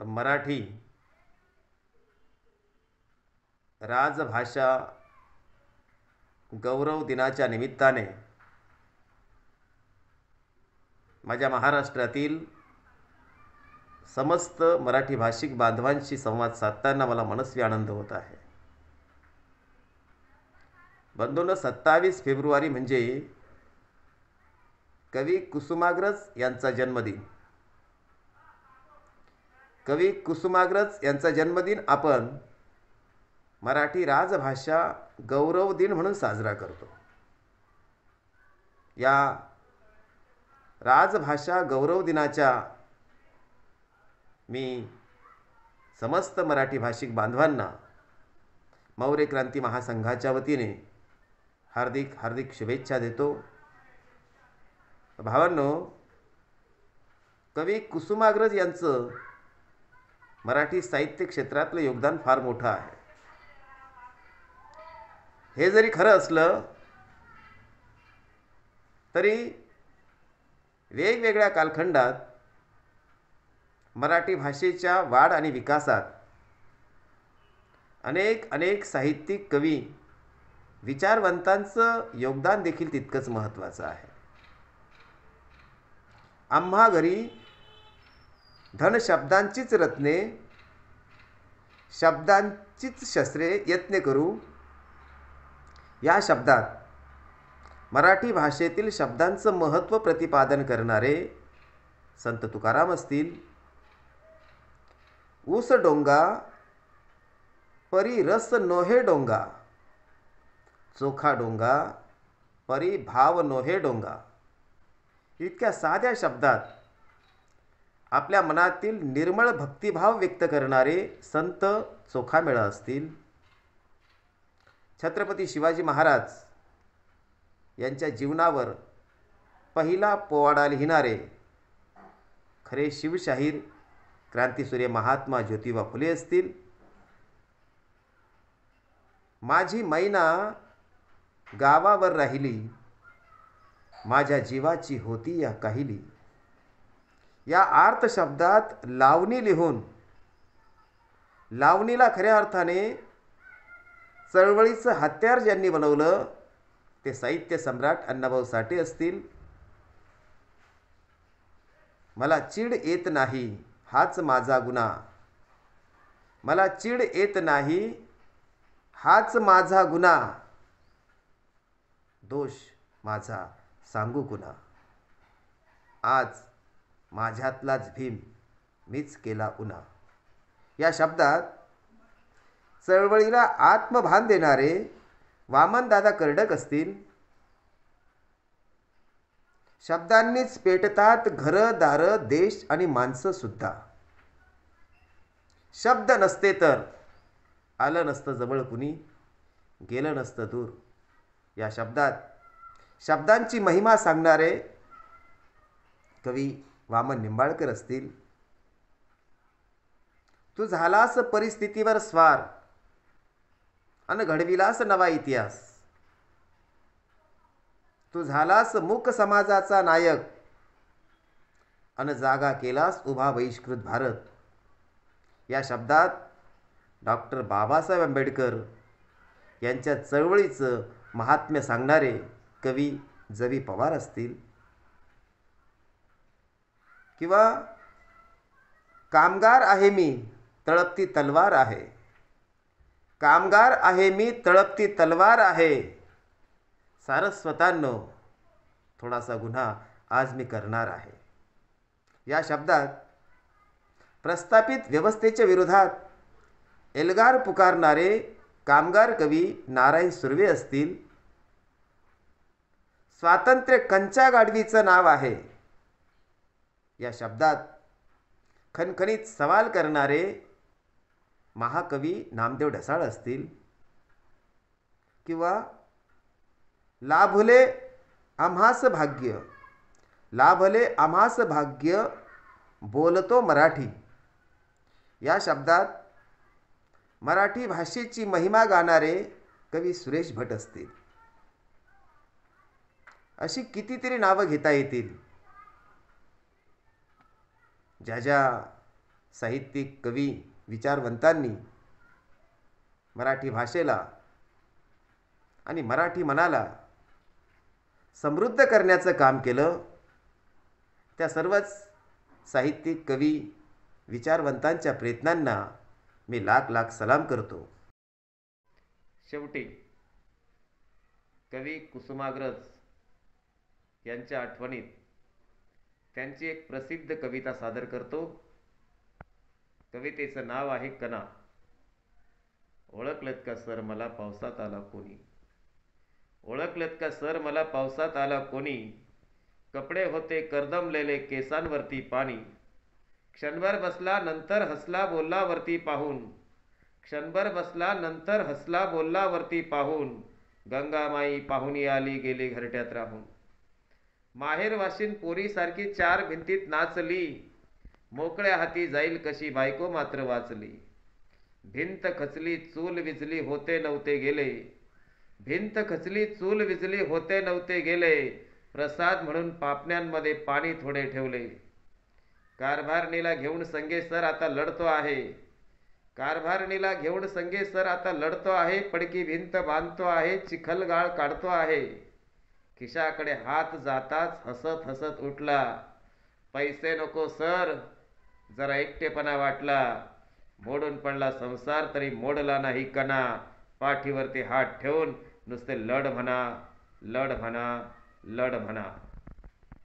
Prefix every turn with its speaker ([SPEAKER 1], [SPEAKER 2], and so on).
[SPEAKER 1] मराठी राजभाषा गौरव दिनाच्या निमित्ताने माझ्या महाराष्ट्रातील समस्त मराठी भाषिक बांधवांशी संवाद साधताना मला मनस्वी आनंद होत आहे. बंधूंनो, 27 फेब्रुवारी म्हणजे कवी कुसुमाग्रज यांचा जन्मदिन. कवी कुसुमाग्रज यांचा जन्मदिन आपण मराठी राजभाषा गौरव दिन म्हणून साजरा करतो. या राजभाषा गौरव दिनाच्या मी समस्त मराठी भाषिक बांधवांना मौर्य क्रांती महासंघाच्या वतीने हार्दिक हार्दिक शुभेच्छा देतो. भावांनो, कवी कुसुमाग्रज यांचं मराठी साहित्य क्षेत्रातलं योगदान फार मोठं आहे. हे जरी खरं असलं तरी वेगवेगळ्या कालखंडात मराठी भाषेच्या वाढ आणि विकासात अनेक साहित्यिक कवी विचारवंतांचं योगदान देखील तितकंच महत्त्वाचं आहे. आम्हा घरी धन शब्दांचीच रत्ने, शब्दांचीच शस्त्रे यत्न करू. या शब्दात मराठी भाषेतील शब्दांचं महत्त्व प्रतिपादन करणारे संत तुकाराम असतील. ऊस डोंगा परी रस नोहे डोंगा, चोखा डोंगा परी भाव नोहे डोंगा. इतक्या साध्या शब्दात आपल्या मनातील निर्मळ भक्तिभाव व्यक्त करणारे संत चोखामेळा असतील. छत्रपती शिवाजी महाराज यांच्या जीवनावर पहिला पोवाडा लिहिणारे खरे शिवशाहीर क्रांतीसूर्य महात्मा ज्योतिबा फुले असतील. माझी मैना गावावर राहिली, माझ्या जीवाची होती या काहिली. या आर्त शब्दात लावणी लिहून लावणीला खऱ्या अर्थाने चळवळीचं हत्यार ज्यांनी बनवलं ते साहित्य सम्राट अण्णाभाऊ साठे असतील. मला चीड येत नाही हाच माझा गुन्हा, मला चीड येत नाही हाच माझा गुन्हा, दोष माझा सांगू कुणा. आज माझ्यातलाच भीम मीच केला उन्हा. या शब्दात चळवळीला आत्मभान देणारे वामनदादा कर्डक असतील. शब्दांनीच पेटतात घरं दारं देश आणि माणसं सुद्धा. शब्द नसते तर आलं नसतं जवळ कुणी, गेलं नसतं दूर. या शब्दात शब्दांची महिमा सांगणारे कवी वामन निंबाळकर असतील. तू झालास परिस्थितीवर स्वार अन घडविलास नवा इतिहास, तू झालास मूक समाजाचा नायक अन जागा केलास उभा बहिष्कृत भारत. या शब्दात डॉक्टर बाबासाहेब आंबेडकर यांच्या चळवळीचं महात्म्य सांगणारे कवी जवी पवार असतील. किंवा कामगार आहे मी तळपती तलवार आहे, कामगार आहे मी तळपती तलवार आहे, सारस्वतांनो थोडासा गुन्हा आज मी करणार आहे. या शब्दात प्रस्थापित व्यवस्थेच्या विरोधात एल्गार पुकारणारे कामगार कवी नारायण सुर्वे असतील. स्वातंत्र्य कंच्या गाढवीचं नाव आहे. या शब्दात खणखणीत सवाल करणारे महाकवी नामदेव ढसाळ असतील. किंवा लाभले आम्हास भाग्य, लाभले आम्हास भाग्य बोलतो मराठी. या शब्दात मराठी भाषेची महिमा गाणारे कवी सुरेश भट असतील. अशी कितीतरी नावं घेता येतील. ज्या ज्या साहित्यिक, कवी, विचारवंतांनी मराठी भाषेला आणि मराठी मनाला समृद्ध करण्याचं काम केलं, त्या सर्वच साहित्यिक, कवी, विचारवंतांच्या प्रयत्नांना मी लाख लाख सलाम करतो. शेवटी कवी कुसुमाग्रज यांच्या आठवणीत त्यांची एक प्रसिद्ध कविता सादर करतो. कवितेचं नाव आहे कणा. ओळखलत का सर मला पावसात आला कोणी, ओळखलत का सर मला पावसात आला कोणी, कपडे होते कर्दमलेले केसांवरती पाणी, क्षणभर बसला नंतर हसला बोलला वरती पाहून, क्षणभर बसला नंतर हसला बोलला वरती पाहून, गंगामाई पाहुणी आली गेली घरट्यात राहून, माहेर वाशिन पोरीसारखी चार भिंतीत नाचली, मोकळ्या हाती जाईल कशी बायको मात्र वाचली, भिंत खचली चूल विजली होते नव्हते गेले, भिंत खचली चूल विजली होते नव्हते गेले, प्रसाद म्हणून पापण्यांमध्ये पाणी थोडे ठेवले, कारभारणीला घेऊन संगे सर आता लढतो आहे, कारभारणीला घेऊन संगे सर आता लढतो आहे, पडकी भिंत बांधतो आहे, चिखलगाळ काढतो आहे, खिशाकडे हात जाताच हसत हसत उठला, पैसे नको सर जरा एकटेपणा वाटला, मोडून पडला संसार तरी मोडला नाही कणा, पाठीवरती हात ठेवून नुसते लढ म्हणा लढ म्हणा लढ म्हणा.